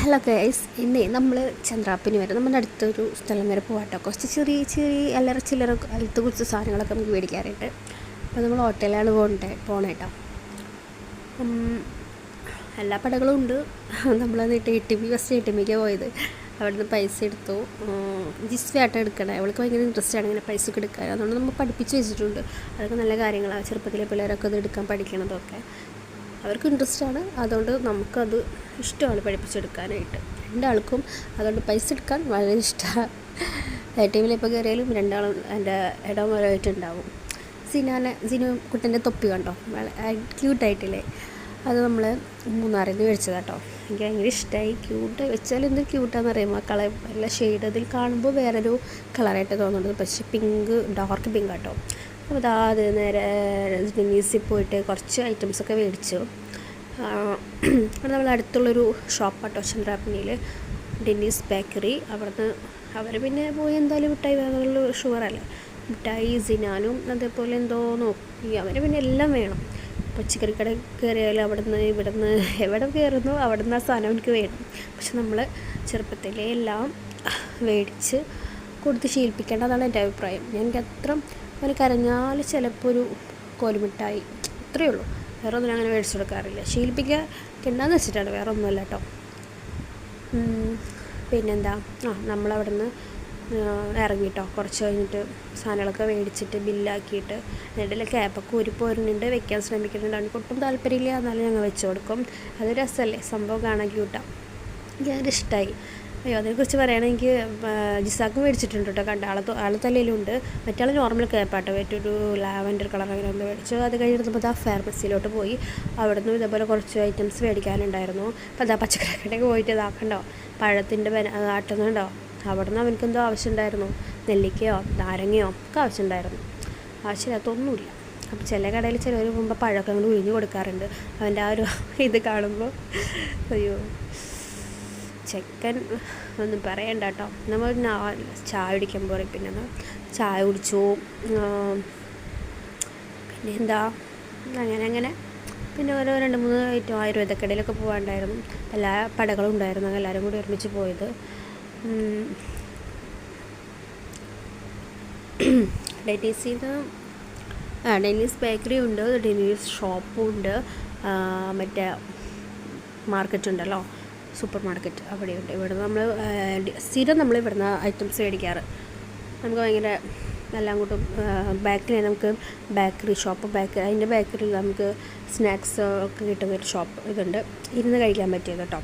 Hello guys, ഇന്ന് നമ്മൾ ചന്ദ്രാപ്പിനി വരെ നമ്മുടെ അടുത്തൊരു സ്ഥലം വരെ പോകാട്ടോ. കുറച്ച് ചെറിയ ചെറിയ അല്ലറ ചില്ലറ അടുത്ത് കുറച്ച് സാധനങ്ങളൊക്കെ നമുക്ക് മേടിക്കാനായിട്ട്. അപ്പോൾ നമ്മൾ ഹോട്ടലിലാണ് പോകണേട്ടോ. എല്ലാ പടകളും ഉണ്ട്. നമ്മളത് ഫസ്റ്റ് എട്ടിമിക്ക് പോയത്. അവിടുന്ന് പൈസ എടുത്തു. ജിസ്വി ആട്ടം എടുക്കണേ, അവൾക്ക് ഭയങ്കര ഇൻട്രസ്റ്റാണ് ഇങ്ങനെ പൈസ ഒക്കെ എടുക്കാൻ. അതുകൊണ്ട് നമ്മൾ പഠിപ്പിച്ച് വെച്ചിട്ടുണ്ട്. അതൊക്കെ നല്ല കാര്യങ്ങളാണ്. ചെറുപ്പത്തിലെ പിള്ളേരൊക്കെ അത് എടുക്കാൻ പഠിക്കണതൊക്കെ അവർക്ക് ഇൻട്രസ്റ്റാണ്. അതുകൊണ്ട് നമുക്കത് ഇഷ്ടമാണ് പഠിപ്പിച്ചെടുക്കാനായിട്ട്. രണ്ടാൾക്കും അതുകൊണ്ട് പൈസ എടുക്കാൻ വളരെ ഇഷ്ടമാണ്. ടീമിലെപ്പോൾ കയറിയാലും രണ്ടാളും എൻ്റെ ഇടമൊരായിട്ടുണ്ടാവും. സിനു കുട്ടൻ്റെ തൊപ്പി കണ്ടോ, ക്യൂട്ടായിട്ടില്ലേ? അത് നമ്മൾ മൂന്നാറിൽ നിന്ന് മേടിച്ചതാട്ടോ. എനിക്ക് ഭയങ്കര ഇഷ്ടമായി. ക്യൂട്ട് വെച്ചാൽ എന്ത് ക്യൂട്ടാന്ന് അറിയുമ്പോൾ കളർ നല്ല ഷെയ്ഡ് അതിൽ കാണുമ്പോൾ വേറൊരു കളറായിട്ട് തോന്നുന്നത്. പക്ഷേ പിങ്ക്, ഡാർക്ക് പിങ്ക് ആട്ടോ. അപ്പോൾ അത് നേരെ ഡെന്നീസിൽ പോയിട്ട് കുറച്ച് ഐറ്റംസൊക്കെ മേടിച്ചു. അവിടെ നമ്മൾ അടുത്തുള്ളൊരു ഷോപ്പാട്ടോ, ചന്ദ്രാപ്പിനിയിൽ ഡെന്നീസ് ബേക്കറി. അവിടുന്ന് അവർ പിന്നെ പോയി എന്തായാലും മിഠായി വേണമെന്നുള്ള ഷുവറല്ലേ. മിഠായി സിനാനും അതേപോലെ എന്തോ നോക്കി അവന് പിന്നെ എല്ലാം വേണം. പച്ചക്കറി കട കയറിയാലും ഇവിടുന്ന് എവിടെ കയറുന്നു അവിടുന്ന് ആ സാധനം എനിക്ക് വേണം. പക്ഷെ നമ്മൾ ചെറുപ്പത്തിലേ എല്ലാം മേടിച്ച് കൊടുത്ത് ശീലിപ്പിക്കേണ്ടതാണ് എൻ്റെ അഭിപ്രായം. എനിക്ക് അത്ര അവന് കരഞ്ഞാൽ ചിലപ്പോൾ ഒരു കോലുമിഠായി അത്രയേ ഉള്ളൂ. വേറെ ഒന്നും അങ്ങനെ മേടിച്ചു കൊടുക്കാറില്ല. ശീലിപ്പിക്കാണ്ടെന്ന് വെച്ചിട്ടാണ്, വേറെ ഒന്നുമല്ല കേട്ടോ. പിന്നെന്താ, നമ്മളവിടെ നിന്ന് ഇറങ്ങിട്ടോ. കുറച്ച് കഴിഞ്ഞിട്ട് സാധനങ്ങളൊക്കെ മേടിച്ചിട്ട് ബില്ലാക്കിയിട്ട് എന്നിട്ട് ക്യാപ്പൊക്കെ ഊരിപ്പോരുന്നുണ്ട്. വെക്കാൻ ശ്രമിക്കുന്നുണ്ട്. അവർക്ക് ഒട്ടും താല്പര്യമില്ല, എന്നാലും ഞങ്ങൾ വെച്ച് കൊടുക്കും. അത് രസമല്ലേ, സംഭവം കാണാൻ ക്യൂട്ടാണ്. എനിക്ക് ഇഷ്ടമായി. അയ്യോ, അതിനെക്കുറിച്ച് പറയുകയാണെങ്കിൽ ജിസാക്കും മേടിച്ചിട്ടുണ്ട് കേട്ടോ. കണ്ട ആൾ തലയിലുണ്ട്. മറ്റാൾ നോർമൽ ക്യാപ്പാട്ടോ, ഏറ്റൊരു ലാവൻഡർ കളർ അങ്ങനെ ഒന്ന് മേടിച്ചു. അത് കഴിഞ്ഞിട്ട് ആ ഫാർമസിയിലോട്ട് പോയി. അവിടെ നിന്ന് ഇതേപോലെ കുറച്ച് ഐറ്റംസ് മേടിക്കാനുണ്ടായിരുന്നു. അപ്പോൾ അതാ പച്ചക്കറിക്കടയൊക്കെ പോയിട്ട് ഇതാക്കണ്ടോ, പഴത്തിൻ്റെ ആട്ടുന്നുണ്ടോ. അവിടെ നിന്ന് അവനക്കെന്തോ ആവശ്യമുണ്ടായിരുന്നു, നെല്ലിക്കയോ നാരങ്ങയോ ഒക്കെ ആവശ്യമുണ്ടായിരുന്നു. ആവശ്യമില്ലാത്തൊന്നുമില്ല. അപ്പോൾ ചില കടയിൽ ചിലവർ പോകുമ്പോൾ പഴമൊക്കെ അങ്ങോട്ട് ഒഴിഞ്ഞു കൊടുക്കാറുണ്ട്. അവൻ്റെ ആ ഒരു ഇത് കാണുമ്പോൾ അയ്യോ, ചെക്കൻ ഒന്നും പറയണ്ട കേട്ടോ. നമ്മൾ ചായ കുടിക്കാൻ പോയി. പിന്നെ ചായ കുടിച്ചു. പിന്നെ എന്താ അങ്ങനെ പിന്നെ ഓരോ 2-3 ഐറ്റം ആയുർവേദക്കടയിലൊക്കെ പോകാനുണ്ടായിരുന്നു. എല്ലാ പടകളും ഉണ്ടായിരുന്നു. എല്ലാവരും കൂടി ഒരുമിച്ച് പോയത്. ഡെന്നീസ് ബേക്കറി ഉണ്ട്, ഡെന്നീസ് ഷോപ്പും ഉണ്ട്, മറ്റേ മാർക്കറ്റ് ഉണ്ടല്ലോ, സൂപ്പർ മാർക്കറ്റ് അവിടെയുണ്ട്. ഇവിടെ നമ്മൾ സ്ഥിരം നമ്മൾ ഇവിടുന്ന് ഐറ്റംസ് മേടിക്കാറ്. നമുക്ക് ഭയങ്കര എല്ലാം കൂട്ടും. ബാക്കിൽ നമുക്ക് ബേക്കറി ഷോപ്പ്, അതിൻ്റെ ബേക്കറിയിൽ നമുക്ക് സ്നാക്സ് ഒക്കെ കിട്ടുന്നൊരു ഷോപ്പ് ഇതുണ്ട്. ഇരുന്ന് കഴിക്കാൻ പറ്റിയത് കേട്ടോ.